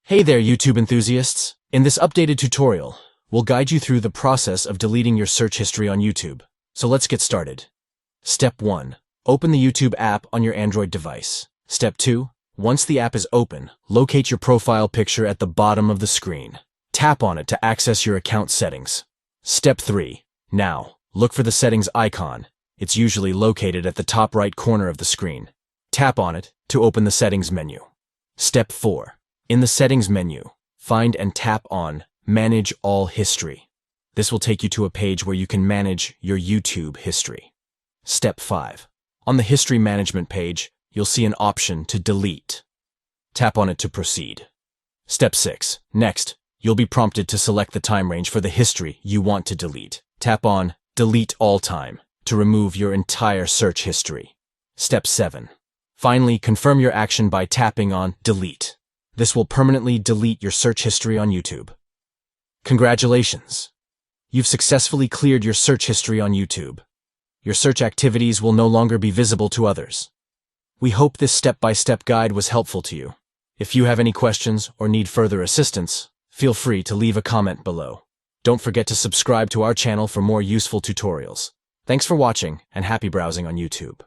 Hey there, YouTube enthusiasts! In this updated tutorial, we'll guide you through the process of deleting your search history on YouTube. So let's get started. Step 1. Open the YouTube app on your Android device. Step 2. Once the app is open, locate your profile picture at the bottom of the screen. Tap on it to access your account settings. Step 3. Now, look for the settings icon. It's usually located at the top right corner of the screen. Tap on it to open the settings menu. Step 4. In the settings menu, find and tap on Manage All History. This will take you to a page where you can manage your YouTube history. Step 5. On the History Management page, you'll see an option to delete. Tap on it to proceed. Step 6. Next, you'll be prompted to select the time range for the history you want to delete. Tap on Delete All Time to remove your entire search history. Step 7. Finally, confirm your action by tapping on Delete. This will permanently delete your search history on YouTube. Congratulations! You've successfully cleared your search history on YouTube. Your search activities will no longer be visible to others. We hope this step-by-step guide was helpful to you. If you have any questions or need further assistance, feel free to leave a comment below. Don't forget to subscribe to our channel for more useful tutorials. Thanks for watching and happy browsing on YouTube.